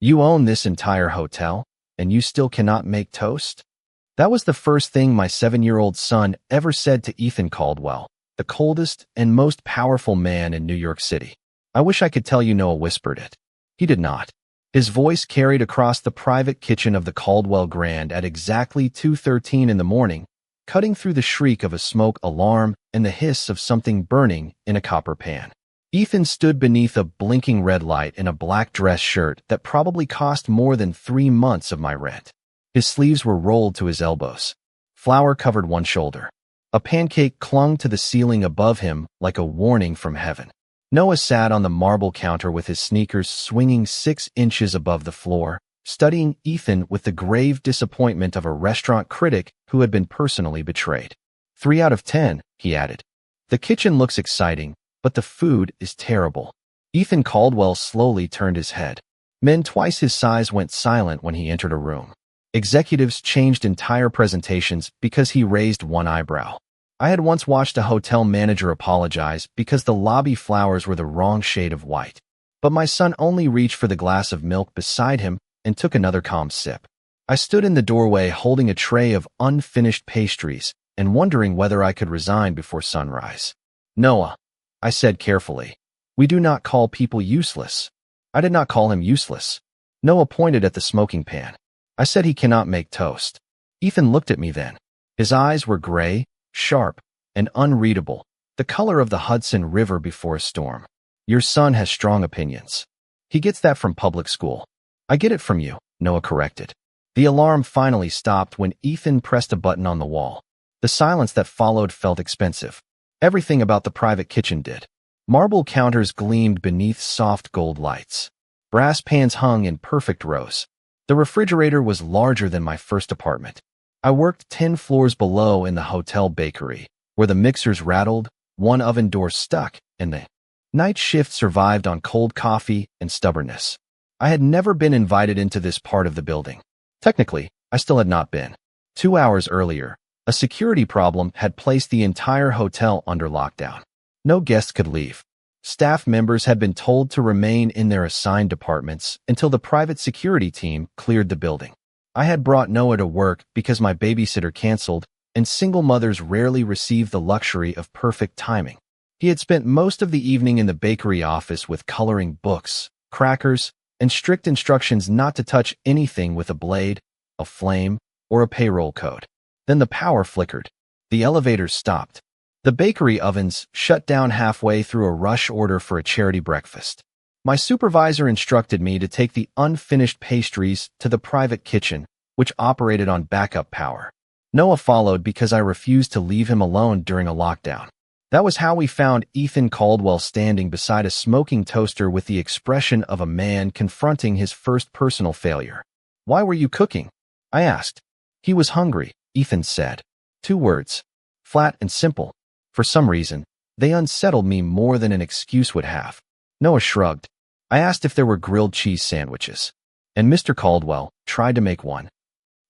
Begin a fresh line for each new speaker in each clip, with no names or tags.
You own this entire hotel, and you still cannot make toast? That was the first thing my 7-year-old son ever said to Ethan Caldwell, the coldest and most powerful man in New York City. I wish I could tell you Noah whispered it. He did not. His voice carried across the private kitchen of the Caldwell Grand at exactly 2:13 in the morning, cutting through the shriek of a smoke alarm and the hiss of something burning in a copper pan. Ethan stood beneath a blinking red light in a black dress shirt that probably cost more than 3 months of my rent. His sleeves were rolled to his elbows. Flour covered one shoulder. A pancake clung to the ceiling above him like a warning from heaven. Noah sat on the marble counter with his sneakers swinging 6 inches above the floor, studying Ethan with the grave disappointment of a restaurant critic who had been personally betrayed. 3 out of 10, he added. The kitchen looks exciting, but the food is terrible. Ethan Caldwell slowly turned his head. Men twice his size went silent when he entered a room. Executives changed entire presentations because he raised one eyebrow. I had once watched a hotel manager apologize because the lobby flowers were the wrong shade of white. But my son only reached for the glass of milk beside him and took another calm sip. I stood in the doorway holding a tray of unfinished pastries and wondering whether I could resign before sunrise. Noah, I said carefully, we do not call people useless. I did not call him useless. Noah pointed at the smoking pan. I said he cannot make toast. Ethan looked at me then. His eyes were gray, sharp, and unreadable, the color of the Hudson River before a storm. Your son has strong opinions. He gets that from public school. I get it from you, Noah corrected. The alarm finally stopped when Ethan pressed a button on the wall. The silence that followed felt expensive. Everything about the private kitchen did. Marble counters gleamed beneath soft gold lights. Brass pans hung in perfect rows. The refrigerator was larger than my first apartment. I worked 10 floors below in the hotel bakery, where the mixers rattled, one oven door stuck, and the night shift survived on cold coffee and stubbornness. I had never been invited into this part of the building. Technically, I still had not been. 2 hours earlier, a security problem had placed the entire hotel under lockdown. No guests could leave. Staff members had been told to remain in their assigned departments until the private security team cleared the building. I had brought Noah to work because my babysitter canceled, and single mothers rarely receive the luxury of perfect timing. He had spent most of the evening in the bakery office with coloring books, crackers, and strict instructions not to touch anything with a blade, a flame, or a payroll code. Then the power flickered. The elevators stopped. The bakery ovens shut down halfway through a rush order for a charity breakfast. My supervisor instructed me to take the unfinished pastries to the private kitchen, which operated on backup power. Noah followed because I refused to leave him alone during a lockdown. That was how we found Ethan Caldwell standing beside a smoking toaster with the expression of a man confronting his first personal failure. Why were you cooking? I asked. He was hungry, Ethan said. 2 words. Flat and simple. For some reason, they unsettled me more than an excuse would have. Noah shrugged. I asked if there were grilled cheese sandwiches, and Mr. Caldwell tried to make one.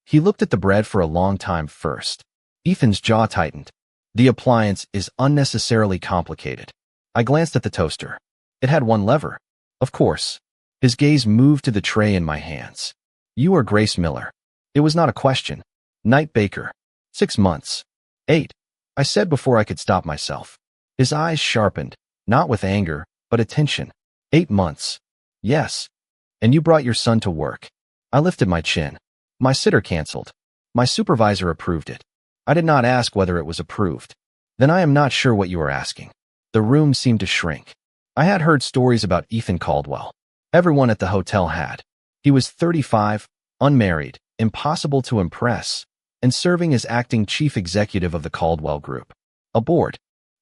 He looked at the bread for a long time first. Ethan's jaw tightened. The appliance is unnecessarily complicated. I glanced at the toaster. It had one lever. Of course. His gaze moved to the tray in my hands. You are Grace Miller. It was not a question. Night baker. 6 months. 8. I said before I could stop myself. His eyes sharpened, not with anger, but attention. 8 months. Yes. And you brought your son to work. I lifted my chin. My sitter canceled. My supervisor approved it. I did not ask whether it was approved. Then I am not sure what you are asking. The room seemed to shrink. I had heard stories about Ethan Caldwell. Everyone at the hotel had. He was 35, unmarried, impossible to impress, and serving as acting chief executive of the Caldwell Group. A board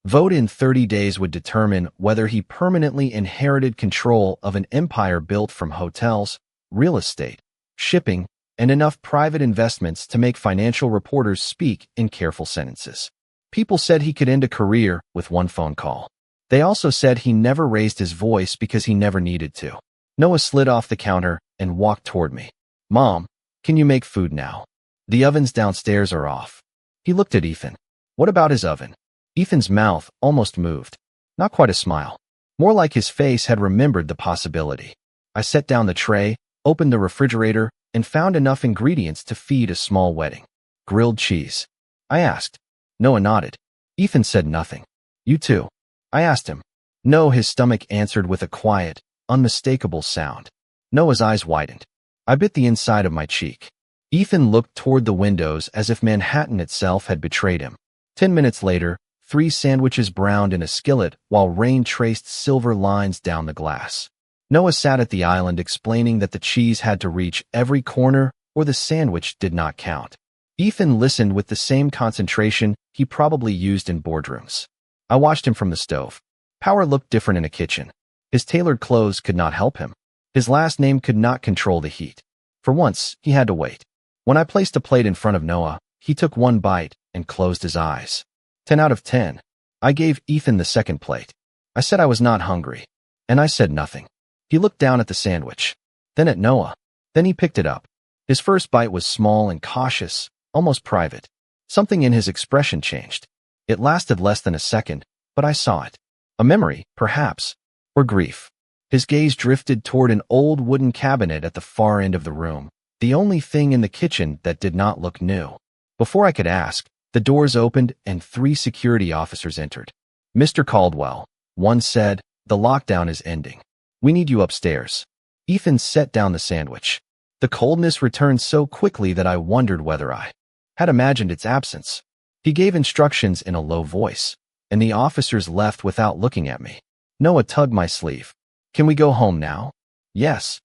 vote in 30 days would determine whether he permanently inherited control of an empire built from hotels, real estate, shipping, and enough private investments to make financial reporters speak in careful sentences. People said he could end a career with one phone call. They also said he never raised his voice because he never needed to. Noah slid off the counter and walked toward me. Mom, can you make food now? The ovens downstairs are off. He looked at Ethan. What about his oven? Ethan's mouth almost moved. Not quite a smile. More like his face had remembered the possibility. I set down the tray, opened the refrigerator, and found enough ingredients to feed a small wedding. Grilled cheese. I asked. Noah nodded. Ethan said nothing. You too? I asked him. No, his stomach answered with a quiet, unmistakable sound. Noah's eyes widened. I bit the inside of my cheek. Ethan looked toward the windows as if Manhattan itself had betrayed him. 10 minutes later, 3 sandwiches browned in a skillet while rain traced silver lines down the glass. Noah sat at the island explaining that the cheese had to reach every corner or the sandwich did not count. Ethan listened with the same concentration he probably used in boardrooms. I watched him from the stove. Power looked different in a kitchen. His tailored clothes could not help him. His last name could not control the heat. For once, he had to wait. When I placed a plate in front of Noah, he took one bite and closed his eyes. 10 out of 10. I gave Ethan the second plate. I said I was not hungry. And I said nothing. He looked down at the sandwich, then at Noah. Then he picked it up. His first bite was small and cautious, almost private. Something in his expression changed. It lasted less than a second, but I saw it. A memory, perhaps, or grief. His gaze drifted toward an old wooden cabinet at the far end of the room, the only thing in the kitchen that did not look new. Before I could ask, the doors opened and 3 security officers entered. Mr. Caldwell, one said, the lockdown is ending. We need you upstairs. Ethan set down the sandwich. The coldness returned so quickly that I wondered whether I had imagined its absence. He gave instructions in a low voice, and the officers left without looking at me. Noah tugged my sleeve. Can we go home now? Yes.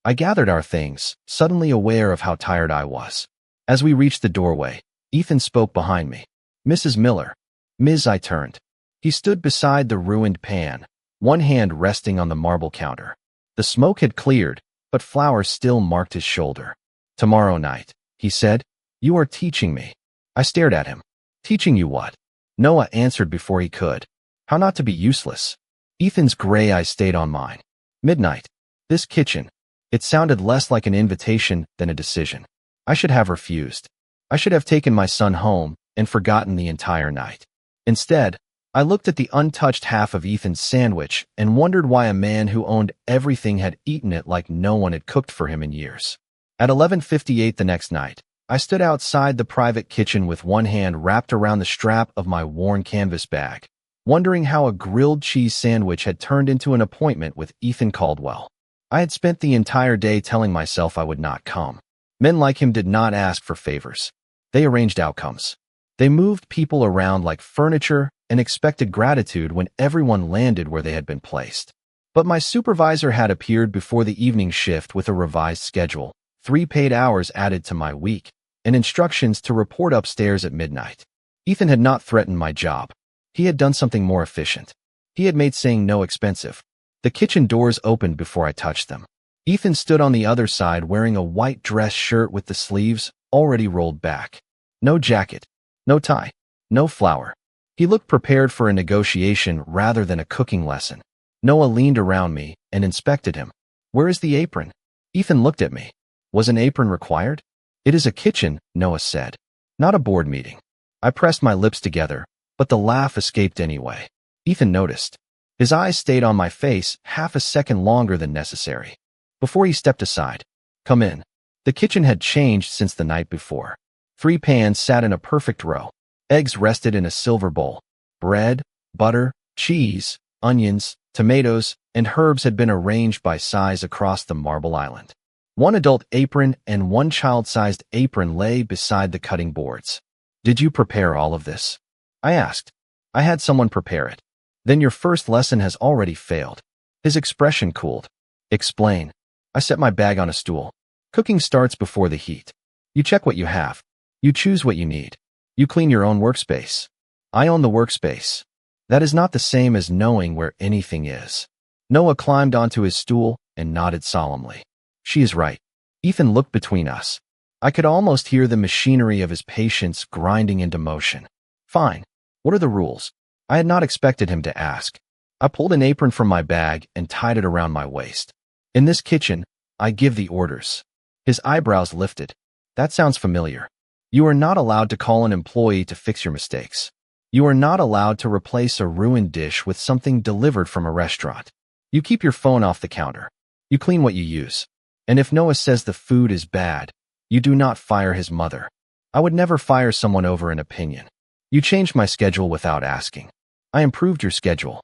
I gathered our things, suddenly aware of how tired I was. As we reached the doorway, Ethan spoke behind me. Mrs. Miller. Ms. I turned. He stood beside the ruined pan, one hand resting on the marble counter. The smoke had cleared, but flour still marked his shoulder. Tomorrow night, he said. You are teaching me. I stared at him. Teaching you what? Noah answered before he could. How not to be useless. Ethan's gray eyes stayed on mine. Midnight. This kitchen. It sounded less like an invitation than a decision. I should have refused. I should have taken my son home and forgotten the entire night. Instead, I looked at the untouched half of Ethan's sandwich and wondered why a man who owned everything had eaten it like no one had cooked for him in years. At 11:58 the next night, I stood outside the private kitchen with one hand wrapped around the strap of my worn canvas bag, wondering how a grilled cheese sandwich had turned into an appointment with Ethan Caldwell. I had spent the entire day telling myself I would not come. Men like him did not ask for favors. They arranged outcomes. They moved people around like furniture and expected gratitude when everyone landed where they had been placed. But my supervisor had appeared before the evening shift with a revised schedule, 3 paid hours added to my week, and instructions to report upstairs at midnight. Ethan had not threatened my job. He had done something more efficient. He had made saying no expensive. The kitchen doors opened before I touched them. Ethan stood on the other side wearing a white dress shirt with the sleeves already rolled back. No jacket, no tie, no flour. He looked prepared for a negotiation rather than a cooking lesson. Noah leaned around me and inspected him. Where is the apron? Ethan looked at me. Was an apron required? It is a kitchen, Noah said. Not a board meeting. I pressed my lips together, but the laugh escaped anyway. Ethan noticed. His eyes stayed on my face half a second longer than necessary. Before he stepped aside. Come in. The kitchen had changed since the night before. 3 pans sat in a perfect row. Eggs rested in a silver bowl. Bread, butter, cheese, onions, tomatoes, and herbs had been arranged by size across the marble island. 1 adult apron and 1 child-sized apron lay beside the cutting boards. Did you prepare all of this? I asked. I had someone prepare it. Then your first lesson has already failed. His expression cooled. Explain. I set my bag on a stool. Cooking starts before the heat. You check what you have. You choose what you need. You clean your own workspace. I own the workspace. That is not the same as knowing where anything is. Noah climbed onto his stool and nodded solemnly. She is right. Ethan looked between us. I could almost hear the machinery of his patience grinding into motion. Fine. What are the rules? I had not expected him to ask. I pulled an apron from my bag and tied it around my waist. In this kitchen, I give the orders. His eyebrows lifted. That sounds familiar. You are not allowed to call an employee to fix your mistakes. You are not allowed to replace a ruined dish with something delivered from a restaurant. You keep your phone off the counter. You clean what you use. And if Noah says the food is bad, you do not fire his mother. I would never fire someone over an opinion. You changed my schedule without asking. I improved your schedule.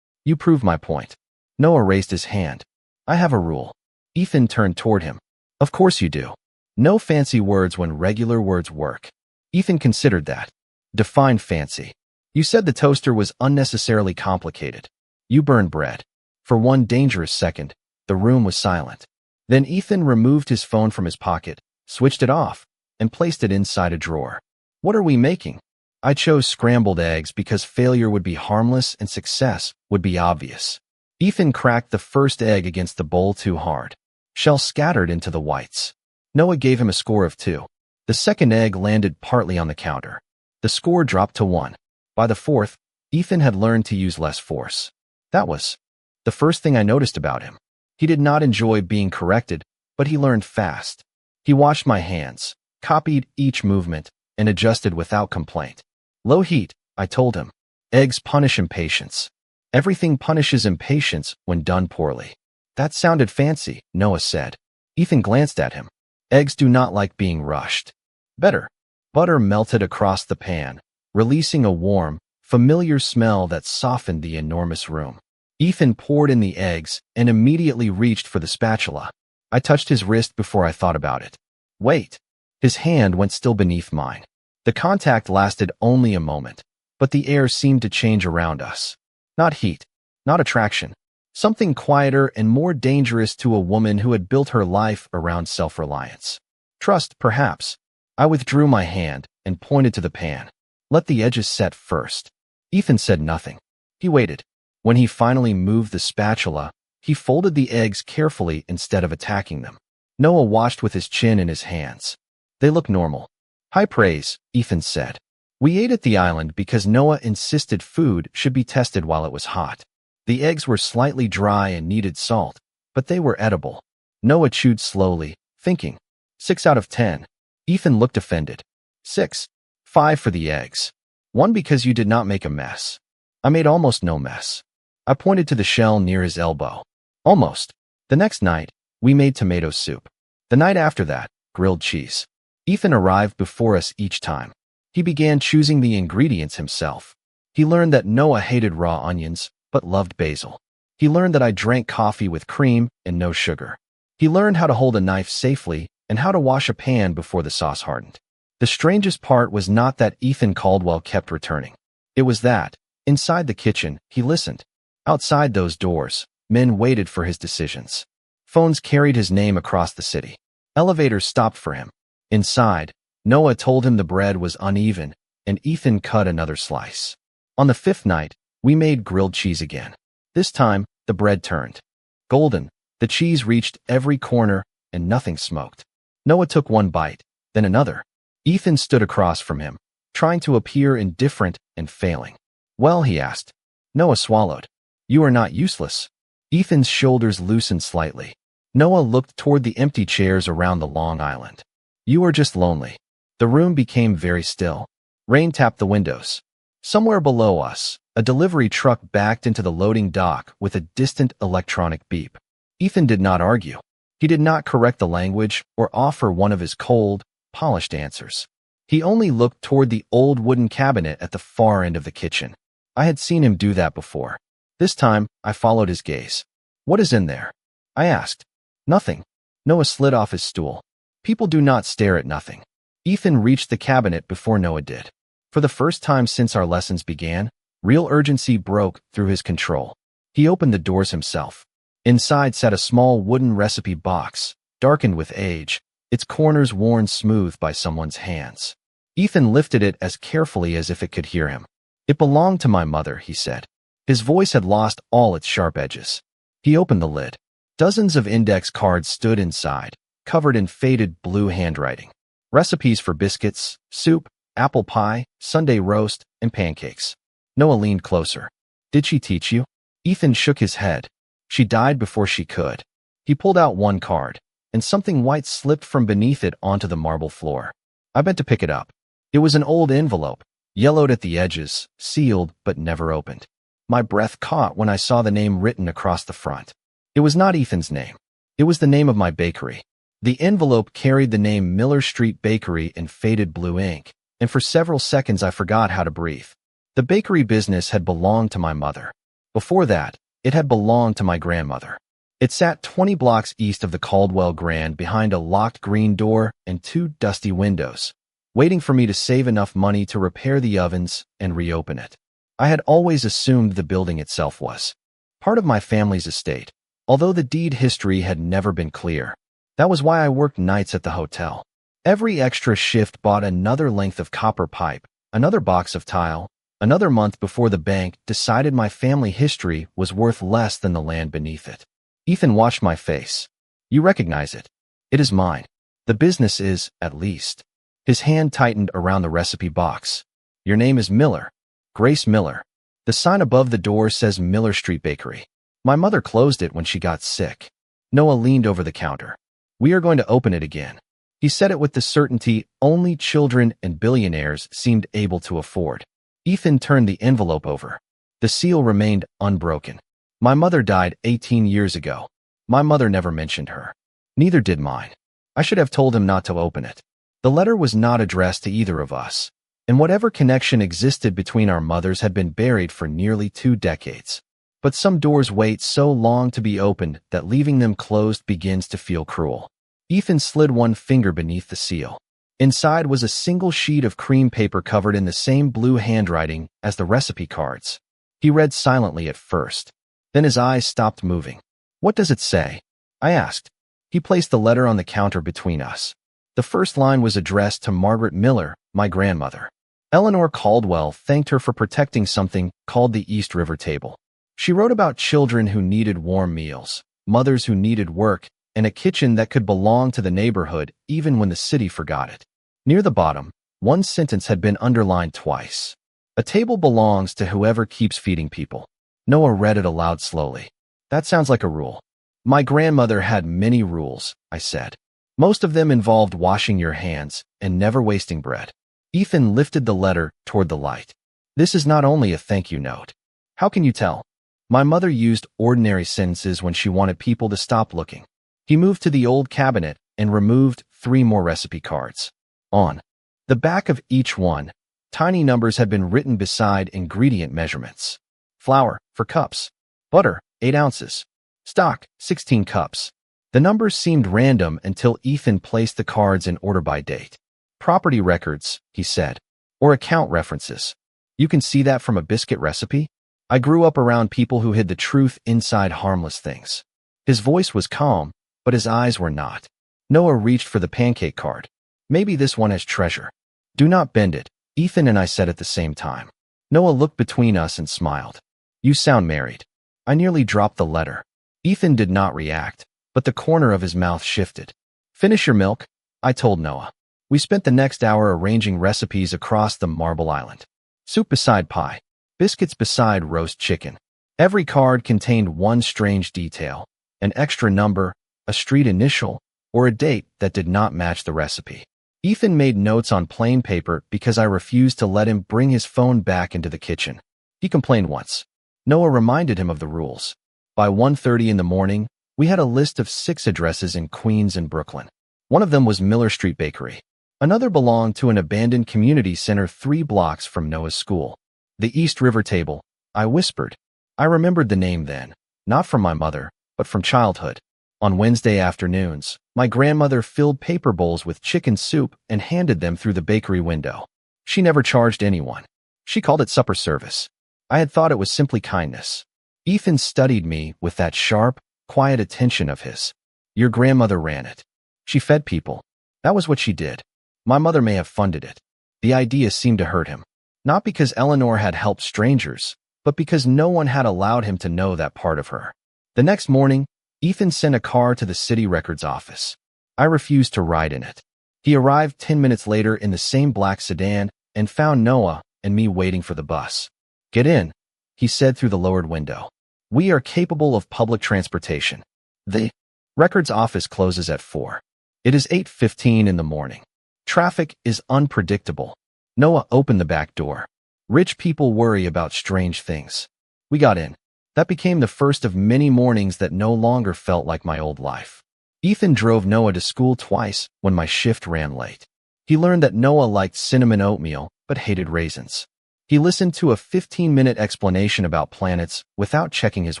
You proved my point. Noah raised his hand. I have a rule. Ethan turned toward him. Of course you do. No fancy words when regular words work. Ethan considered that. Define fancy. You said the toaster was unnecessarily complicated. You burned bread. For one dangerous second, the room was silent. Then Ethan removed his phone from his pocket, switched it off, and placed it inside a drawer. What are we making? I chose scrambled eggs because failure would be harmless and success would be obvious. Ethan cracked the first egg against the bowl too hard. Shell scattered into the whites. Noah gave him a score of 2. The second egg landed partly on the counter. The score dropped to 1. By the fourth, Ethan had learned to use less force. That was the first thing I noticed about him. He did not enjoy being corrected, but he learned fast. He washed my hands, copied each movement, and adjusted without complaint. Low heat, I told him. Eggs punish impatience. Everything punishes impatience when done poorly. That sounded fancy, Noah said. Ethan glanced at him. Eggs do not like being rushed. Better. Butter melted across the pan, releasing a warm, familiar smell that softened the enormous room. Ethan poured in the eggs and immediately reached for the spatula. I touched his wrist before I thought about it. Wait. His hand went still beneath mine. The contact lasted only a moment, but the air seemed to change around us. Not heat, not attraction. Something quieter and more dangerous to a woman who had built her life around self-reliance. Trust, perhaps. I withdrew my hand and pointed to the pan. Let the edges set first. Ethan said nothing. He waited. When he finally moved the spatula, he folded the eggs carefully instead of attacking them. Noah watched with his chin in his hands. They look normal. High praise, Ethan said. We ate at the island because Noah insisted food should be tested while it was hot. The eggs were slightly dry and needed salt, but they were edible. Noah chewed slowly, thinking. 6 out of 10. Ethan looked offended. 6. 5 for the eggs. 1 because you did not make a mess. I made almost no mess. I pointed to the shell near his elbow. Almost. The next night, we made tomato soup. The night after that, grilled cheese. Ethan arrived before us each time. He began choosing the ingredients himself. He learned that Noah hated raw onions, but loved basil. He learned that I drank coffee with cream and no sugar. He learned how to hold a knife safely and how to wash a pan before the sauce hardened. The strangest part was not that Ethan Caldwell kept returning. It was that, inside the kitchen, he listened. Outside those doors, men waited for his decisions. Phones carried his name across the city. Elevators stopped for him. Inside, Noah told him the bread was uneven, and Ethan cut another slice. On the 5th night, we made grilled cheese again. This time, the bread turned golden. The cheese reached every corner, and nothing smoked. Noah took one bite, then another. Ethan stood across from him, trying to appear indifferent and failing. Well, he asked. Noah swallowed. You are not useless. Ethan's shoulders loosened slightly. Noah looked toward the empty chairs around the long island. You are just lonely. The room became very still. Rain tapped the windows. Somewhere below us, a delivery truck backed into the loading dock with a distant electronic beep. Ethan did not argue. He did not correct the language or offer one of his cold, polished answers. He only looked toward the old wooden cabinet at the far end of the kitchen. I had seen him do that before. This time, I followed his gaze. What is in there? I asked. Nothing. Noah slid off his stool. People do not stare at nothing. Ethan reached the cabinet before Noah did. For the first time since our lessons began, real urgency broke through his control. He opened the doors himself. Inside sat a small wooden recipe box, darkened with age, its corners worn smooth by someone's hands. Ethan lifted it as carefully as if it could hear him. It belonged to my mother, he said. His voice had lost all its sharp edges. He opened the lid. Dozens of index cards stood inside, covered in faded blue handwriting. Recipes for biscuits, soup, apple pie, Sunday roast, and pancakes. Noah leaned closer. Did she teach you? Ethan shook his head. She died before she could. He pulled out one card, and something white slipped from beneath it onto the marble floor. I bent to pick it up. It was an old envelope, yellowed at the edges, sealed but never opened. My breath caught when I saw the name written across the front. It was not Ethan's name. It was the name of my bakery. The envelope carried the name Miller Street Bakery in faded blue ink, and for several seconds I forgot how to breathe. The bakery business had belonged to my mother. Before that, it had belonged to my grandmother. It sat 20 blocks east of the Caldwell Grand behind a locked green door and 2 dusty windows, waiting for me to save enough money to repair the ovens and reopen it. I had always assumed the building itself was part of my family's estate, although the deed history had never been clear. That was why I worked nights at the hotel. Every extra shift bought another length of copper pipe, another box of tile, another month before the bank decided my family history was worth less than the land beneath it. Ethan watched my face. You recognize it. It is mine. The business is, at least. His hand tightened around the recipe box. Your name is Miller. Grace Miller. The sign above the door says Miller Street Bakery. My mother closed it when she got sick. Noah leaned over the counter. We are going to open it again. He said it with the certainty only children and billionaires seemed able to afford. Ethan turned the envelope over. The seal remained unbroken. My mother died 18 years ago. My mother never mentioned her. Neither did mine. I should have told him not to open it. The letter was not addressed to either of us, and whatever connection existed between our mothers had been buried for nearly 2 decades. But some doors wait so long to be opened that leaving them closed begins to feel cruel. Ethan slid one finger beneath the seal. Inside was a single sheet of cream paper covered in the same blue handwriting as the recipe cards. He read silently at first. Then his eyes stopped moving. What does it say? I asked. He placed the letter on the counter between us. The first line was addressed to Margaret Miller, my grandmother. Eleanor Caldwell thanked her for protecting something called the East River Table. She wrote about children who needed warm meals, mothers who needed work, and a kitchen that could belong to the neighborhood even when the city forgot it. Near the bottom, one sentence had been underlined twice. A table belongs to whoever keeps feeding people. Noah read it aloud slowly. That sounds like a rule. My grandmother had many rules, I said. Most of them involved washing your hands and never wasting bread. Ethan lifted the letter toward the light. This is not only a thank you note. How can you tell? My mother used ordinary sentences when she wanted people to stop looking. He moved to the old cabinet and removed 3 more recipe cards. On the back of each one, tiny numbers had been written beside ingredient measurements. Flour, 4 cups. Butter, 8 ounces. Stock, 16 cups. The numbers seemed random until Ethan placed the cards in order by date. Property records, he said, or account references. You can see that from a biscuit recipe? I grew up around people who hid the truth inside harmless things. His voice was calm, but his eyes were not. Noah reached for the pancake card. Maybe this one has treasure. Do not bend it, Ethan and I said at the same time. Noah looked between us and smiled. You sound married. I nearly dropped the letter. Ethan did not react, but the corner of his mouth shifted. Finish your milk, I told Noah. We spent the next hour arranging recipes across the Marble Island. Soup beside pie. Biscuits beside roast chicken. Every card contained one strange detail, an extra number, a street initial, or a date that did not match the recipe. Ethan made notes on plain paper because I refused to let him bring his phone back into the kitchen. He complained once. Noah reminded him of the rules. By 1:30 in the morning, we had a list of 6 addresses in Queens and Brooklyn. One of them was Miller Street Bakery. Another belonged to an abandoned community center 3 blocks from Noah's school. The East River Table, I whispered. I remembered the name then, not from my mother, but from childhood. On Wednesday afternoons, my grandmother filled paper bowls with chicken soup and handed them through the bakery window. She never charged anyone. She called it supper service. I had thought it was simply kindness. Ethan studied me with that sharp, quiet attention of his. Your grandmother ran it. She fed people. That was what she did. My mother may have funded it. The idea seemed to hurt him. Not because Eleanor had helped strangers, but because no one had allowed him to know that part of her. The next morning, Ethan sent a car to the city records office. I refused to ride in it. He arrived 10 minutes later in the same black sedan and found Noah and me waiting for the bus. Get in, he said through the lowered window. We are capable of public transportation. The records office closes at 4. It is 8:15 in the morning. Traffic is unpredictable. Noah opened the back door. Rich people worry about strange things. We got in. That became the first of many mornings that no longer felt like my old life. Ethan drove Noah to school twice when my shift ran late. He learned that Noah liked cinnamon oatmeal but hated raisins. He listened to a 15-minute explanation about planets without checking his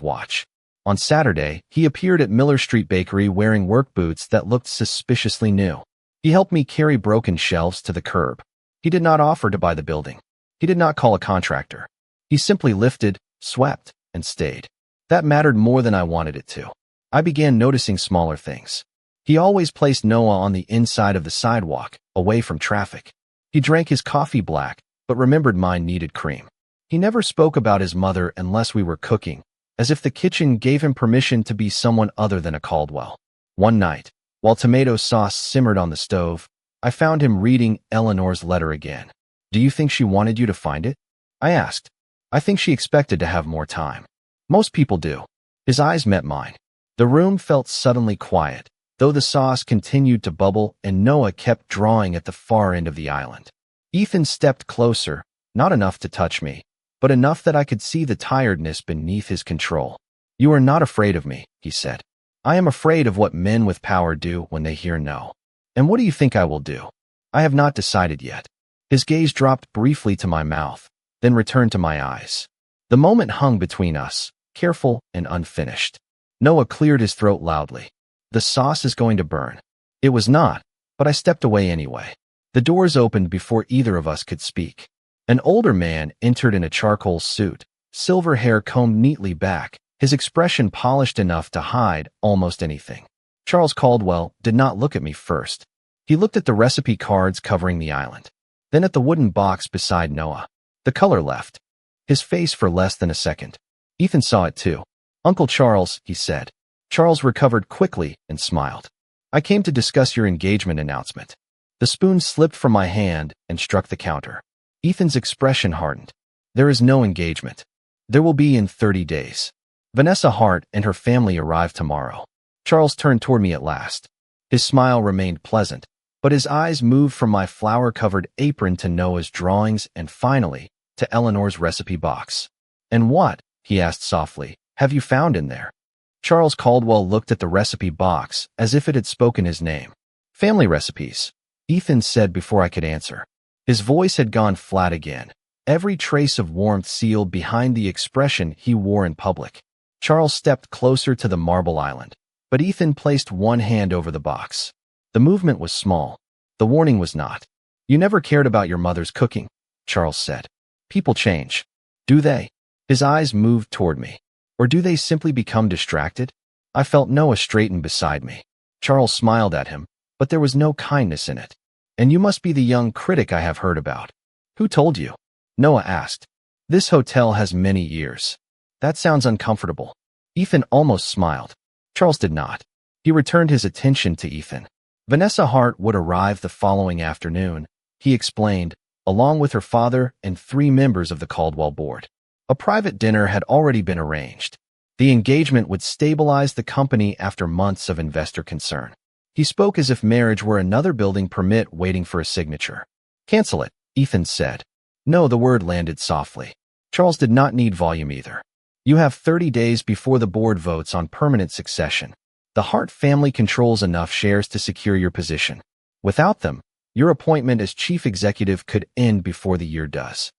watch. On Saturday, he appeared at Miller Street Bakery wearing work boots that looked suspiciously new. He helped me carry broken shelves to the curb. He did not offer to buy the building. He did not call a contractor. He simply lifted, swept, and stayed. That mattered more than I wanted it to. I began noticing smaller things. He always placed Noah on the inside of the sidewalk, away from traffic. He drank his coffee black, but remembered mine needed cream. He never spoke about his mother unless we were cooking, as if the kitchen gave him permission to be someone other than a Caldwell. One night, while tomato sauce simmered on the stove, I found him reading Eleanor's letter again. "Do you think she wanted you to find it?" I asked. I think she expected to have more time. Most people do. His eyes met mine. The room felt suddenly quiet, though the sauce continued to bubble and Noah kept drawing at the far end of the island. Ethan stepped closer, not enough to touch me, but enough that I could see the tiredness beneath his control. "You are not afraid of me," he said. "I am afraid of what men with power do when they hear no." "And what do you think I will do?" "I have not decided yet." His gaze dropped briefly to my mouth, then returned to my eyes. The moment hung between us, careful and unfinished. Noah cleared his throat loudly. "The sauce is going to burn." It was not, but I stepped away anyway. The doors opened before either of us could speak. An older man entered in a charcoal suit, silver hair combed neatly back, his expression polished enough to hide almost anything. Charles Caldwell did not look at me first. He looked at the recipe cards covering the island, then at the wooden box beside Noah. The color left his face for less than a second. Ethan saw it too. "Uncle Charles," he said. Charles recovered quickly and smiled. "I came to discuss your engagement announcement." The spoon slipped from my hand and struck the counter. Ethan's expression hardened. "There is no engagement. There will be in 30 days. Vanessa Hart and her family arrive tomorrow." Charles turned toward me at last. His smile remained pleasant, but his eyes moved from my flour-covered apron to Noah's drawings and finally to Eleanor's recipe box. "And what," he asked softly, "have you found in there?" Charles Caldwell looked at the recipe box as if it had spoken his name. "Family recipes," Ethan said before I could answer. His voice had gone flat again, every trace of warmth sealed behind the expression he wore in public. Charles stepped closer to the marble island, but Ethan placed one hand over the box. The movement was small. The warning was not. "You never cared about your mother's cooking," Charles said. "People change. Do they?" His eyes moved toward me. "Or do they simply become distracted?" I felt Noah straighten beside me. Charles smiled at him, but there was no kindness in it. "And you must be the young critic I have heard about." "Who told you?" Noah asked. "This hotel has many years." "That sounds uncomfortable." Ethan almost smiled. Charles did not. He returned his attention to Ethan. "Vanessa Hart would arrive the following afternoon," he explained, along with her father and 3 members of the Caldwell board. A private dinner had already been arranged. The engagement would stabilize the company after months of investor concern. He spoke as if marriage were another building permit waiting for a signature. "Cancel it," Ethan said. No, the word landed softly. Charles did not need volume either. "You have 30 days before the board votes on permanent succession. The Hart family controls enough shares to secure your position. Without them, your appointment as chief executive could end before the year does."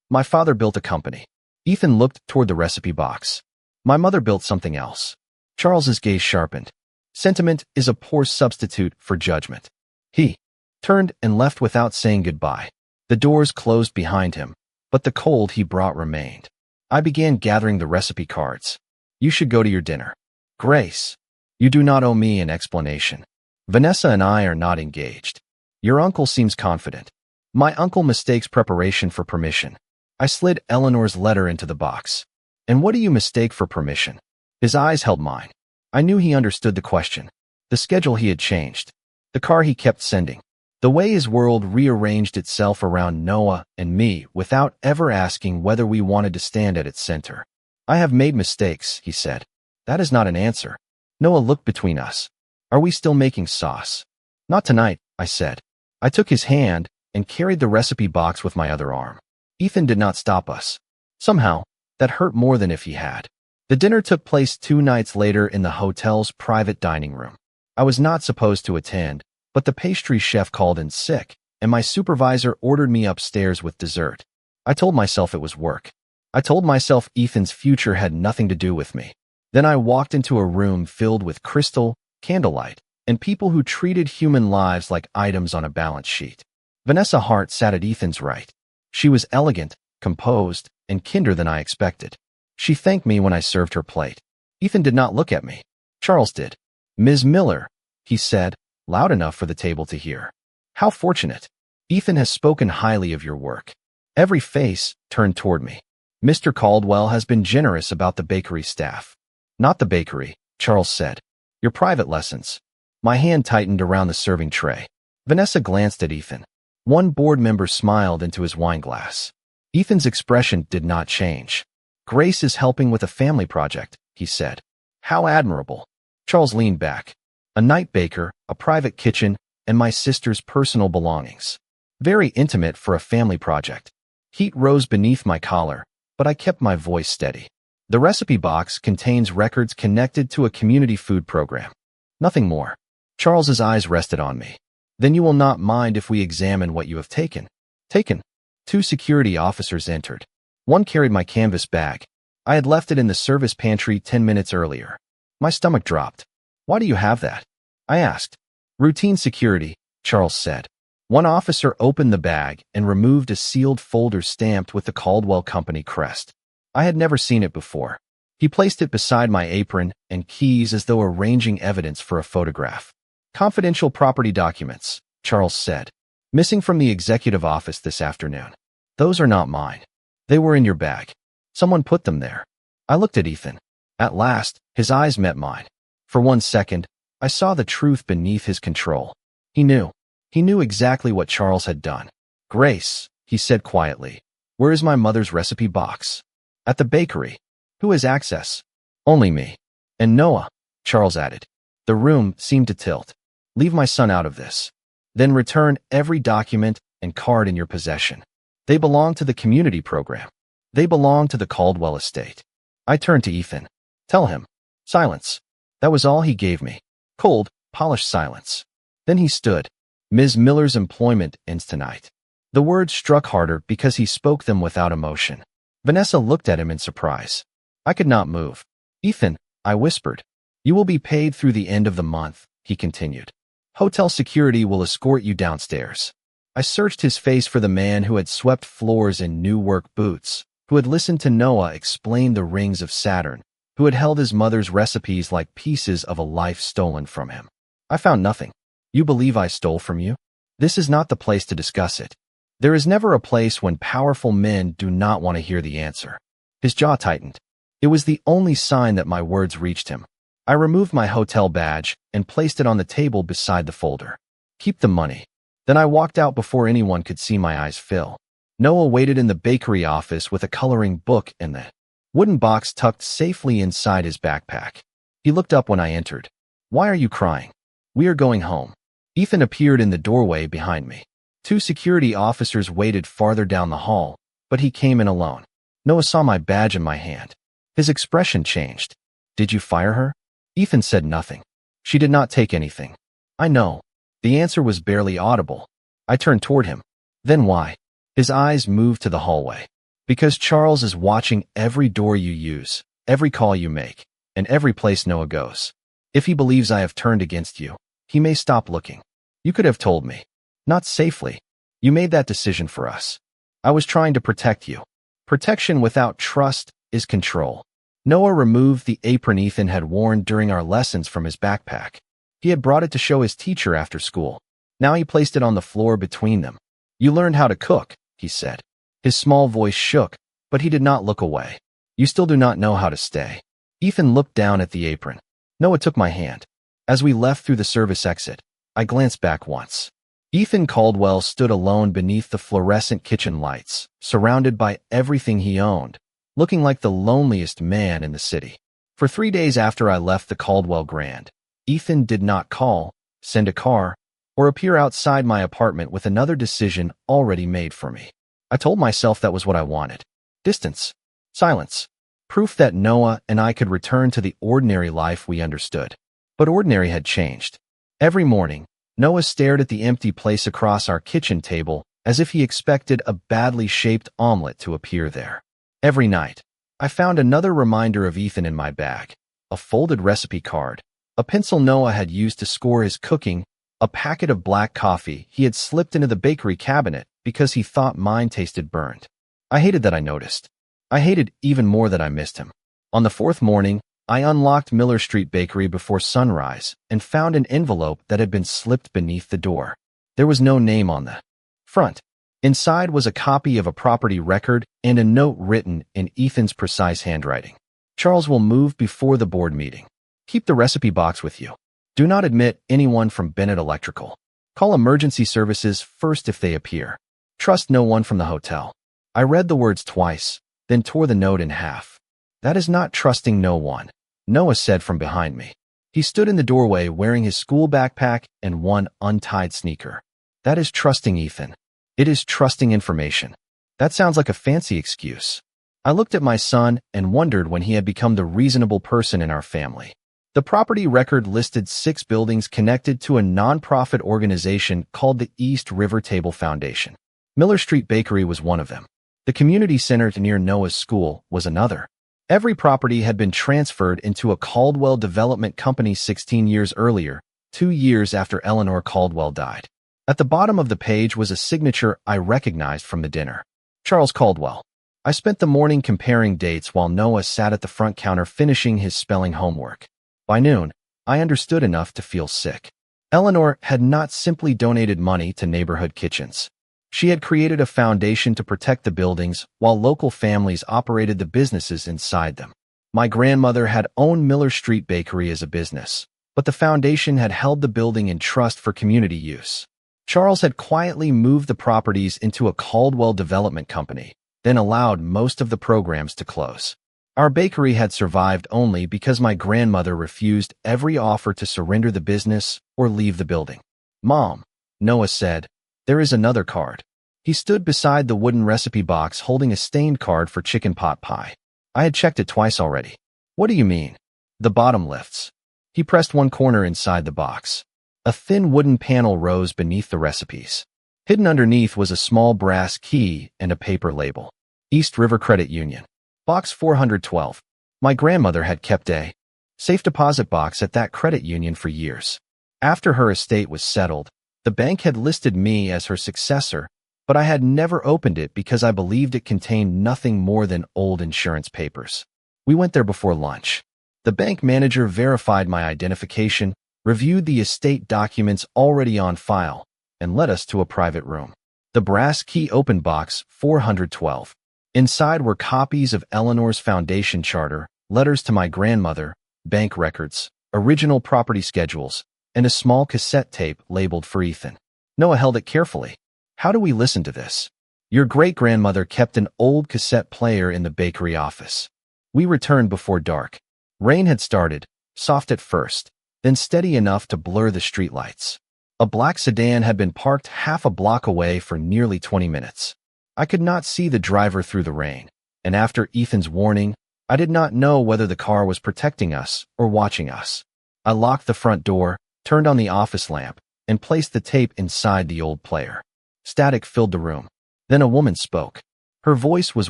"My father built a company." Ethan looked toward the recipe box. "My mother built something else." Charles's gaze sharpened. "Sentiment is a poor substitute for judgment." He turned and left without saying goodbye. The doors closed behind him, but the cold he brought remained. I began gathering the recipe cards. "You should go to your dinner." "Grace, you do not owe me an explanation. Vanessa and I are not engaged." "Your uncle seems confident." "My uncle mistakes preparation for permission." I slid Eleanor's letter into the box. "And what do you mistake for permission?" His eyes held mine. I knew he understood the question. The schedule he had changed. The car he kept sending. The way his world rearranged itself around Noah and me without ever asking whether we wanted to stand at its center. "I have made mistakes," he said. "That is not an answer." Noah looked between us. "Are we still making sauce?" "Not tonight," I said. I took his hand and carried the recipe box with my other arm. Ethan did not stop us. Somehow, that hurt more than if he had. The dinner took place 2 nights later in the hotel's private dining room. I was not supposed to attend, but the pastry chef called in sick, and my supervisor ordered me upstairs with dessert. I told myself it was work. I told myself Ethan's future had nothing to do with me. Then I walked into a room filled with crystal, candlelight, and people who treated human lives like items on a balance sheet. Vanessa Hart sat at Ethan's right. She was elegant, composed, and kinder than I expected. She thanked me when I served her plate. Ethan did not look at me. Charles did. "Ms. Miller," he said, loud enough for the table to hear. "How fortunate. Ethan has spoken highly of your work." Every face turned toward me. "Mr. Caldwell has been generous about the bakery staff." "Not the bakery," Charles said. "Your private lessons." My hand tightened around the serving tray. Vanessa glanced at Ethan. One board member smiled into his wine glass. Ethan's expression did not change. "Grace is helping with a family project," he said. "How admirable." Charles leaned back. "A night baker, a private kitchen, and my sister's personal belongings. Very intimate for a family project." Heat rose beneath my collar, but I kept my voice steady. "The recipe box contains records connected to a community food program. Nothing more." Charles's eyes rested on me. "Then you will not mind if we examine what you have taken." "Taken?" Two security officers entered. One carried my canvas bag. I had left it in the service pantry 10 minutes earlier. My stomach dropped. "Why do you have that?" I asked. "Routine security," Charles said. One officer opened the bag and removed a sealed folder stamped with the Caldwell Company crest. I had never seen it before. He placed it beside my apron and keys as though arranging evidence for a photograph. "Confidential property documents," Charles said. "Missing from the executive office this afternoon. Those are not mine. They were in your bag. Someone put them there." I looked at Ethan. At last, his eyes met mine. For 1 second, I saw the truth beneath his control. He knew. He knew exactly what Charles had done. "Grace," he said quietly, "where is my mother's recipe box?" "At the bakery." "Who has access?" "Only me." "And Noah," Charles added. The room seemed to tilt. "Leave my son out of this. Then return every document and card in your possession. They belong to the community program. They belong to the Caldwell estate." I turned to Ethan. "Tell him." Silence. That was all he gave me. Cold, polished silence. Then he stood. "Ms. Miller's employment ends tonight." The words struck harder because he spoke them without emotion. Vanessa looked at him in surprise. I could not move. "Ethan," I whispered. "You will be paid through the end of the month," he continued. "Hotel security will escort you downstairs." I searched his face for the man who had swept floors in new work boots, who had listened to Noah explain the rings of Saturn, who had held his mother's recipes like pieces of a life stolen from him. I found nothing. "You believe I stole from you?" "This is not the place to discuss it." There is never a place when powerful men do not want to hear the answer. His jaw tightened. It was the only sign that my words reached him. I removed my hotel badge and placed it on the table beside the folder. "Keep the money." Then I walked out before anyone could see my eyes fill. Noah waited in the bakery office with a coloring book in the wooden box tucked safely inside his backpack. He looked up when I entered. "Why are you crying?" "We are going home." Ethan appeared in the doorway behind me. Two security officers waited farther down the hall, but he came in alone. Noah saw my badge in my hand. His expression changed. "Did you fire her?" Ethan said nothing. "She did not take anything." "I know." The answer was barely audible. I turned toward him. "Then why?" His eyes moved to the hallway. "Because Charles is watching every door you use, every call you make, and every place Noah goes. If he believes I have turned against you, he may stop looking. You could have told me." "Not safely. You made that decision for us." "I was trying to protect you." Protection without trust is control. Noah removed the apron Ethan had worn during our lessons from his backpack. He had brought it to show his teacher after school. Now he placed it on the floor between them. "You learned how to cook," he said. His small voice shook, but he did not look away. "You still do not know how to stay." Ethan looked down at the apron. Noah took my hand. As we left through the service exit, I glanced back once. Ethan Caldwell stood alone beneath the fluorescent kitchen lights, surrounded by everything he owned, looking like the loneliest man in the city. For 3 days after I left the Caldwell Grand, Ethan did not call, send a car, or appear outside my apartment with another decision already made for me. I told myself that was what I wanted. Distance. Silence. Proof that Noah and I could return to the ordinary life we understood. But ordinary had changed. Every morning, Noah stared at the empty place across our kitchen table as if he expected a badly shaped omelet to appear there. Every night, I found another reminder of Ethan in my bag, a folded recipe card, a pencil Noah had used to score his cooking, a packet of black coffee he had slipped into the bakery cabinet because he thought mine tasted burned. I hated that I noticed. I hated even more that I missed him. On the fourth morning, I unlocked Miller Street Bakery before sunrise and found an envelope that had been slipped beneath the door. There was no name on the front. Inside was a copy of a property record and a note written in Ethan's precise handwriting. Charles will move before the board meeting. Keep the recipe box with you. Do not admit anyone from Bennett Electrical. Call emergency services first if they appear. Trust no one from the hotel. I read the words twice, then tore the note in half. That is not trusting no one, Noah said from behind me. He stood in the doorway wearing his school backpack and one untied sneaker. That is trusting Ethan. It is trusting information. That sounds like a fancy excuse. I looked at my son and wondered when he had become the reasonable person in our family. The property record listed 6 buildings connected to a nonprofit organization called the East River Table Foundation. Miller Street Bakery was one of them. The community center near Noah's school was another. Every property had been transferred into a Caldwell Development Company 16 years earlier, 2 years after Eleanor Caldwell died. At the bottom of the page was a signature I recognized from the dinner. Charles Caldwell. I spent the morning comparing dates while Noah sat at the front counter finishing his spelling homework. By noon, I understood enough to feel sick. Eleanor had not simply donated money to neighborhood kitchens. She had created a foundation to protect the buildings while local families operated the businesses inside them. My grandmother had owned Miller Street Bakery as a business, but the foundation had held the building in trust for community use. Charles had quietly moved the properties into a Caldwell Development Company, then allowed most of the programs to close. Our bakery had survived only because my grandmother refused every offer to surrender the business or leave the building. Mom, Noah said, there is another card. He stood beside the wooden recipe box holding a stained card for chicken pot pie. I had checked it twice already. What do you mean? The bottom lifts. He pressed one corner inside the box. A thin wooden panel rose beneath the recipes. Hidden underneath was a small brass key and a paper label. East River Credit Union. Box 412. My grandmother had kept a safe deposit box at that credit union for years. After her estate was settled, the bank had listed me as her successor, but I had never opened it because I believed it contained nothing more than old insurance papers. We went there before lunch. The bank manager verified my identification, reviewed the estate documents already on file, and led us to a private room. The brass key opened box 412. Inside were copies of Eleanor's foundation charter, letters to my grandmother, bank records, original property schedules, and a small cassette tape labeled for Ethan. Noah held it carefully. How do we listen to this? Your great-grandmother kept an old cassette player in the bakery office. We returned before dark. Rain had started, soft at first, then steady enough to blur the streetlights. A black sedan had been parked half a block away for nearly 20 minutes. I could not see the driver through the rain, and after Ethan's warning, I did not know whether the car was protecting us or watching us. I locked the front door, turned on the office lamp, and placed the tape inside the old player. Static filled the room. Then a woman spoke. Her voice was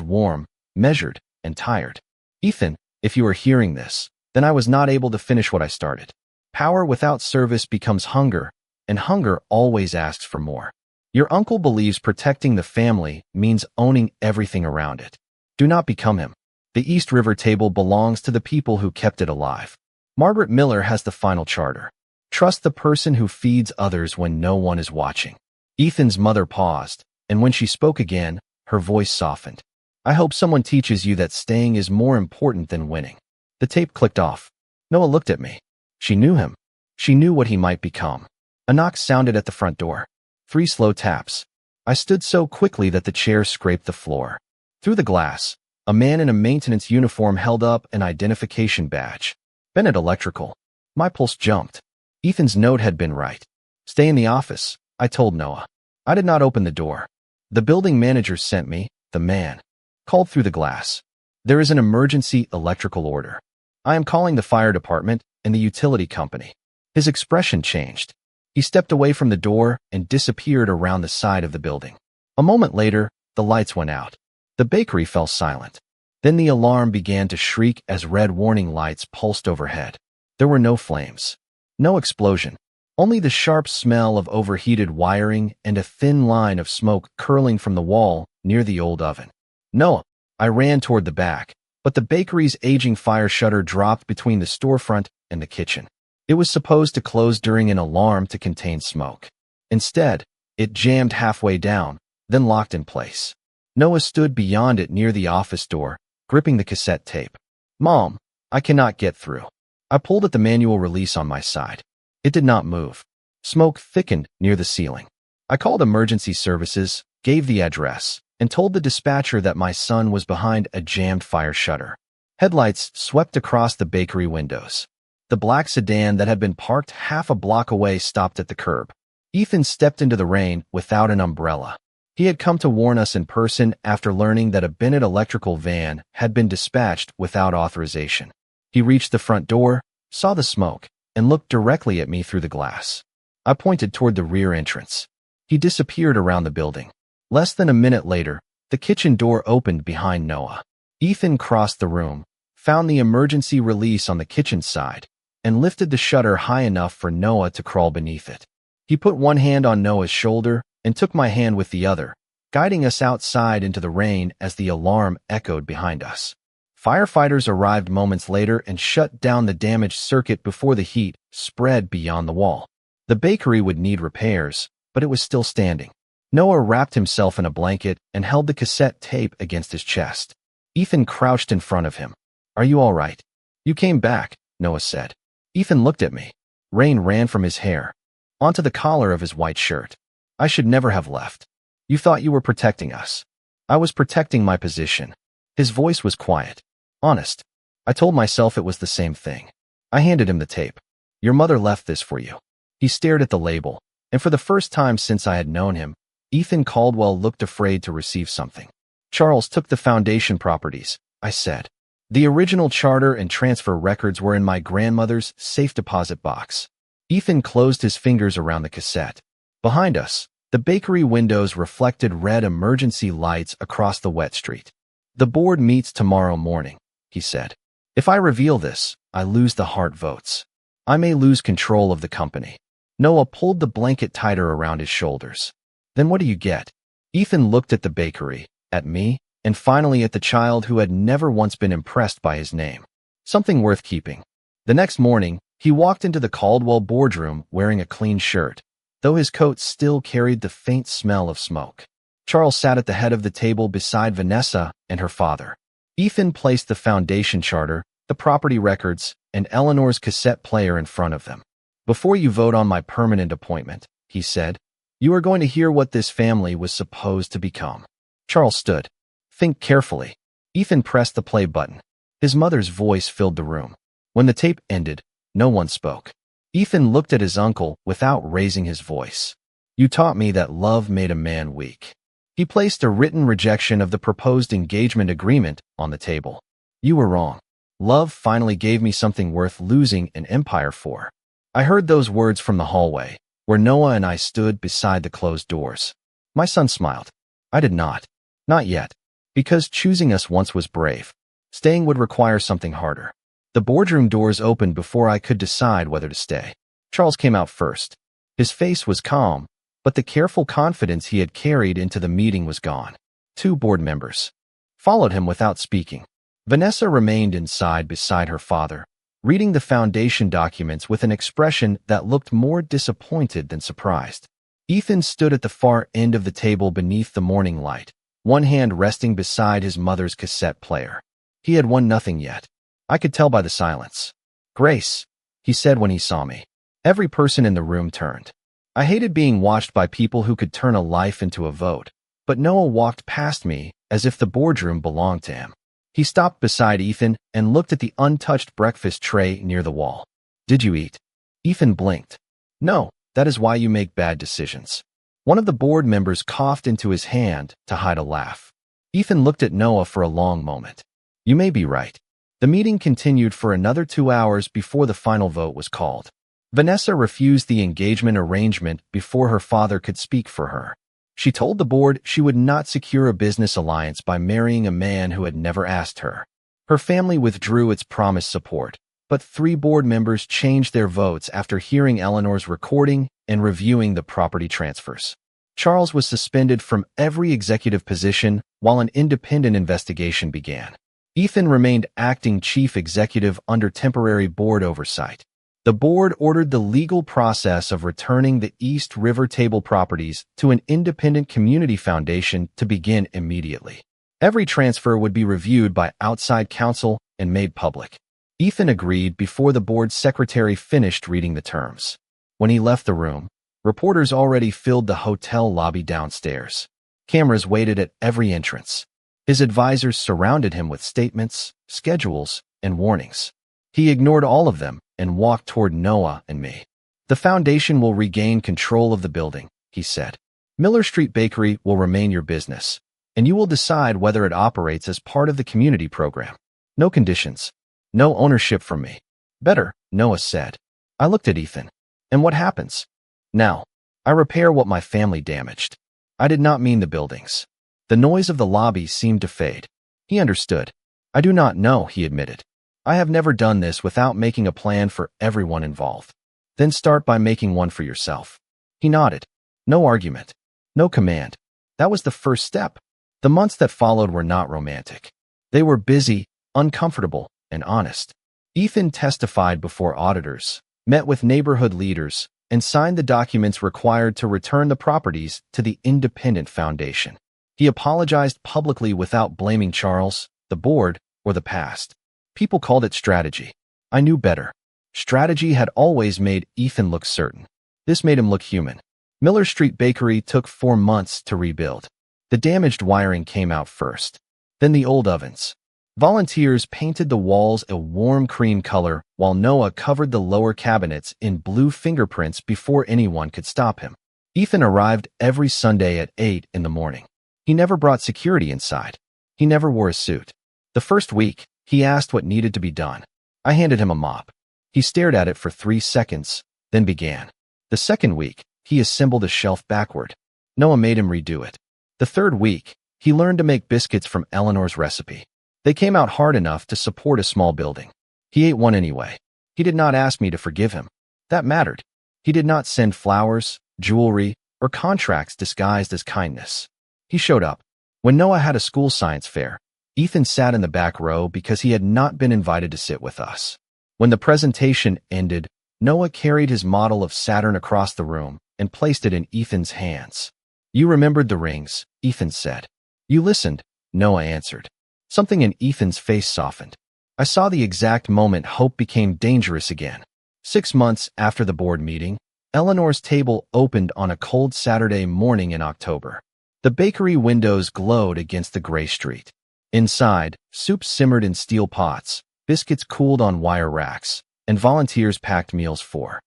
warm, measured, and tired. Ethan, if you are hearing this, then I was not able to finish what I started. Power without service becomes hunger, and hunger always asks for more. Your uncle believes protecting the family means owning everything around it. Do not become him. The East River Table belongs to the people who kept it alive. Margaret Miller has the final charter. Trust the person who feeds others when no one is watching. Ethan's mother paused, and when she spoke again, her voice softened. I hope someone teaches you that staying is more important than winning. The tape clicked off. Noah looked at me. She knew him. She knew what he might become. A knock sounded at the front door. 3 slow taps. I stood so quickly that the chair scraped the floor. Through the glass, a man in a maintenance uniform held up an identification badge. Bennett Electrical. My pulse jumped. Ethan's note had been right. Stay in the office, I told Noah. I did not open the door. The building manager sent me, the man. Called through the glass. There is an emergency electrical order. I am calling the fire department and the utility company. His expression changed. He stepped away from the door and disappeared around the side of the building. A moment later, the lights went out. The bakery fell silent. Then the alarm began to shriek as red warning lights pulsed overhead. There were no flames. No explosion. Only the sharp smell of overheated wiring and a thin line of smoke curling from the wall near the old oven. "Noah!" I ran toward the back, but the bakery's aging fire shutter dropped between the storefront and the kitchen. It was supposed to close during an alarm to contain smoke. Instead, it jammed halfway down, then locked in place. Noah stood beyond it near the office door, gripping the cassette tape. "Mom, I cannot get through." I pulled at the manual release on my side. It did not move. Smoke thickened near the ceiling. I called emergency services, gave the address, and told the dispatcher that my son was behind a jammed fire shutter. Headlights swept across the bakery windows. The black sedan that had been parked half a block away stopped at the curb. Ethan stepped into the rain without an umbrella. He had come to warn us in person after learning that a Bennett electrical van had been dispatched without authorization. He reached the front door, saw the smoke, and looked directly at me through the glass. I pointed toward the rear entrance. He disappeared around the building. Less than a minute later, the kitchen door opened behind Noah. Ethan crossed the room, found the emergency release on the kitchen side, and lifted the shutter high enough for Noah to crawl beneath it. He put one hand on Noah's shoulder and took my hand with the other, guiding us outside into the rain as the alarm echoed behind us. Firefighters arrived moments later and shut down the damaged circuit before the heat spread beyond the wall. The bakery would need repairs, but it was still standing. Noah wrapped himself in a blanket and held the cassette tape against his chest. Ethan crouched in front of him. "Are you all right?" "You came back," Noah said. Ethan looked at me. Rain ran from his hair onto the collar of his white shirt. "I should never have left. You thought you were protecting us." "I was protecting my position." His voice was quiet. Honest. I told myself it was the same thing. I handed him the tape. "Your mother left this for you." He stared at the label, and for the first time since I had known him, Ethan Caldwell looked afraid to receive something. "Charles took the foundation properties," I said. "The original charter and transfer records were in my grandmother's safe deposit box." Ethan closed his fingers around the cassette. Behind us, the bakery windows reflected red emergency lights across the wet street. "The board meets tomorrow morning," he said. "If I reveal this, I lose the heart votes. I may lose control of the company." Noah pulled the blanket tighter around his shoulders. "Then what do you get?" Ethan looked at the bakery, at me, and finally at the child who had never once been impressed by his name. "Something worth keeping." The next morning, he walked into the Caldwell boardroom wearing a clean shirt, though his coat still carried the faint smell of smoke. Charles sat at the head of the table beside Vanessa and her father. Ethan placed the foundation charter, the property records, and Eleanor's cassette player in front of them. "Before you vote on my permanent appointment," he said, "you are going to hear what this family was supposed to become." Charles stood. "Think carefully." Ethan pressed the play button. His mother's voice filled the room. When the tape ended, no one spoke. Ethan looked at his uncle without raising his voice. "You taught me that love made a man weak." He placed a written rejection of the proposed engagement agreement on the table. "You were wrong. Love finally gave me something worth losing an empire for." I heard those words from the hallway, where Noah and I stood beside the closed doors. My son smiled. I did not. Not yet. Because choosing us once was brave. Staying would require something harder. The boardroom doors opened before I could decide whether to stay. Charles came out first. His face was calm, but the careful confidence he had carried into the meeting was gone. 2 board members followed him without speaking. Vanessa remained inside beside her father, reading the foundation documents with an expression that looked more disappointed than surprised. Ethan stood at the far end of the table beneath the morning light, one hand resting beside his mother's cassette player. He had won nothing yet. I could tell by the silence. "Grace," he said when he saw me. Every person in the room turned. I hated being watched by people who could turn a life into a vote, but Noah walked past me as if the boardroom belonged to him. He stopped beside Ethan and looked at the untouched breakfast tray near the wall. "Did you eat?" Ethan blinked. "No, that is why you make bad decisions." One of the board members coughed into his hand to hide a laugh. Ethan looked at Noah for a long moment. "You may be right." The meeting continued for another 2 hours before the final vote was called. Vanessa refused the engagement arrangement before her father could speak for her. She told the board she would not secure a business alliance by marrying a man who had never asked her. Her family withdrew its promised support, but 3 board members changed their votes after hearing Eleanor's recording and reviewing the property transfers. Charles was suspended from every executive position while an independent investigation began. Ethan remained acting chief executive under temporary board oversight. The board ordered the legal process of returning the East River Table properties to an independent community foundation to begin immediately. Every transfer would be reviewed by outside counsel and made public. Ethan agreed before the board secretary finished reading the terms. When he left the room, reporters already filled the hotel lobby downstairs. Cameras waited at every entrance. His advisors surrounded him with statements, schedules, and warnings. He ignored all of them and walked toward Noah and me. "The foundation will regain control of the building," he said. "Miller Street Bakery will remain your business, and you will decide whether it operates as part of the community program. No conditions. No ownership from me." "Better," Noah said. I looked at Ethan. "And what happens?" "Now, I repair what my family damaged." I did not mean the buildings. The noise of the lobby seemed to fade. He understood. "I do not know," he admitted. "I have never done this without making a plan for everyone involved." "Then start by making one for yourself." He nodded. No argument. No command. That was the first step. The months that followed were not romantic. They were busy, uncomfortable, and honest. Ethan testified before auditors, met with neighborhood leaders, and signed the documents required to return the properties to the independent foundation. He apologized publicly without blaming Charles, the board, or the past. People called it strategy. I knew better. Strategy had always made Ethan look certain. This made him look human. Miller Street Bakery took 4 months to rebuild. The damaged wiring came out first. Then the old ovens. Volunteers painted the walls a warm cream color while Noah covered the lower cabinets in blue fingerprints before anyone could stop him. Ethan arrived every Sunday at 8 in the morning. He never brought security inside. He never wore a suit. The first week, he asked what needed to be done. I handed him a mop. He stared at it for 3 seconds, then began. The second week, he assembled a shelf backward. Noah made him redo it. The third week, he learned to make biscuits from Eleanor's recipe. They came out hard enough to support a small building. He ate one anyway. He did not ask me to forgive him. That mattered. He did not send flowers, jewelry, or contracts disguised as kindness. He showed up. When Noah had a school science fair, Ethan sat in the back row because he had not been invited to sit with us. When the presentation ended, Noah carried his model of Saturn across the room and placed it in Ethan's hands. "You remembered the rings," Ethan said. "You listened," Noah answered. Something in Ethan's face softened. I saw the exact moment hope became dangerous again. 6 months after the board meeting, Eleanor's table opened on a cold Saturday morning in October. The bakery windows glowed against the gray street. Inside, soup simmered in steel pots, biscuits cooled on wire racks, and volunteers packed meals for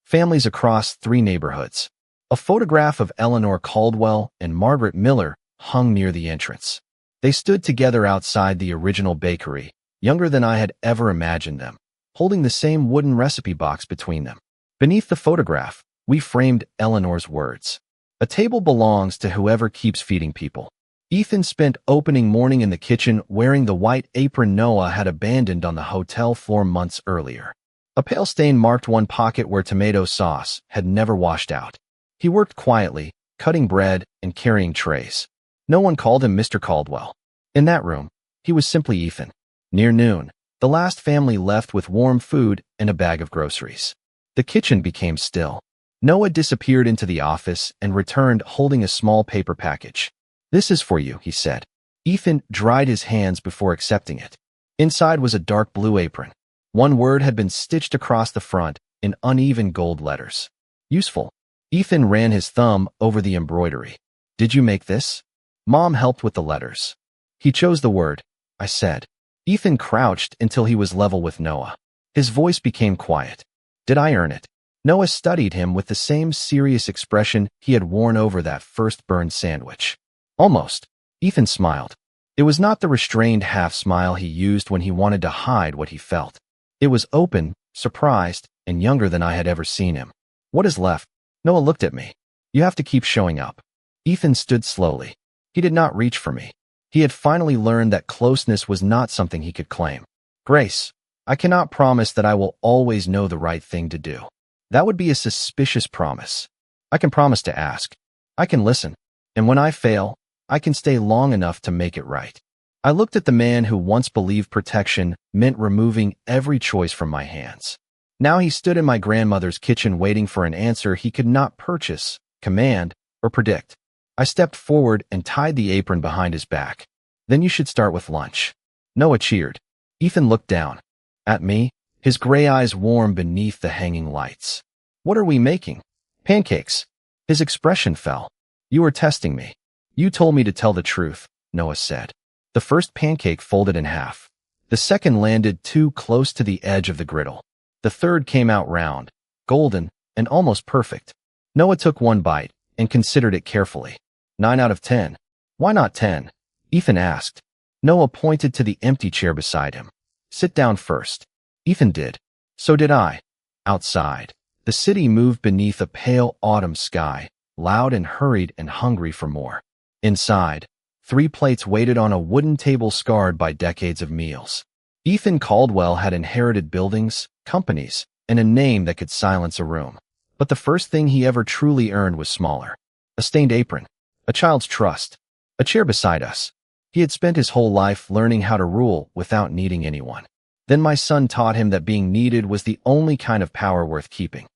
families across 3 neighborhoods. A photograph of Eleanor Caldwell and Margaret Miller hung near the entrance. They stood together outside the original bakery, younger than I had ever imagined them, holding the same wooden recipe box between them. Beneath the photograph, we framed Eleanor's words. "A table belongs to whoever keeps feeding people." Ethan spent opening morning in the kitchen wearing the white apron Noah had abandoned on the hotel floor months earlier. A pale stain marked one pocket where tomato sauce had never washed out. He worked quietly, cutting bread and carrying trays. No one called him Mr. Caldwell. In that room, he was simply Ethan. Near noon, the last family left with warm food and a bag of groceries. The kitchen became still. Noah disappeared into the office and returned holding a small paper package. "This is for you," he said. Ethan dried his hands before accepting it. Inside was a dark blue apron. One word had been stitched across the front in uneven gold letters. "Useful." Ethan ran his thumb over the embroidery. "Did you make this?" Mom helped with the letters. "He chose the word," I said. Ethan crouched until he was level with Noah. His voice became quiet. "Did I earn it?" Noah studied him with the same serious expression he had worn over that first burned sandwich. "Almost." Ethan smiled. It was not the restrained half-smile he used when he wanted to hide what he felt. It was open, surprised, and younger than I had ever seen him. What is left? Noah looked at me. You have to keep showing up. Ethan stood slowly. He did not reach for me. He had finally learned that closeness was not something he could claim. Grace, I cannot promise that I will always know the right thing to do. That would be a suspicious promise. I can promise to ask. I can listen. And when I fail, I can stay long enough to make it right. I looked at the man who once believed protection meant removing every choice from my hands. Now he stood in my grandmother's kitchen waiting for an answer he could not purchase, command, or predict. I stepped forward and tied the apron behind his back. Then you should start with lunch. Noah cheered. Ethan looked down. At me, his gray eyes warm beneath the hanging lights. What are we making? Pancakes. His expression fell. You were testing me. You told me to tell the truth, Noah said. The first pancake folded in half. The second landed too close to the edge of the griddle. The third came out round, golden, and almost perfect. Noah took one bite and considered it carefully. 9 out of 10. Why not 10? Ethan asked. Noah pointed to the empty chair beside him. Sit down first. Ethan did. So did I. Outside, the city moved beneath a pale autumn sky, loud and hurried and hungry for more. Inside, 3 plates waited on a wooden table scarred by decades of meals. Ethan Caldwell had inherited buildings, companies, and a name that could silence a room. But the first thing he ever truly earned was smaller. A stained apron, a child's trust, a chair beside us. He had spent his whole life learning how to rule without needing anyone. Then my son taught him that being needed was the only kind of power worth keeping.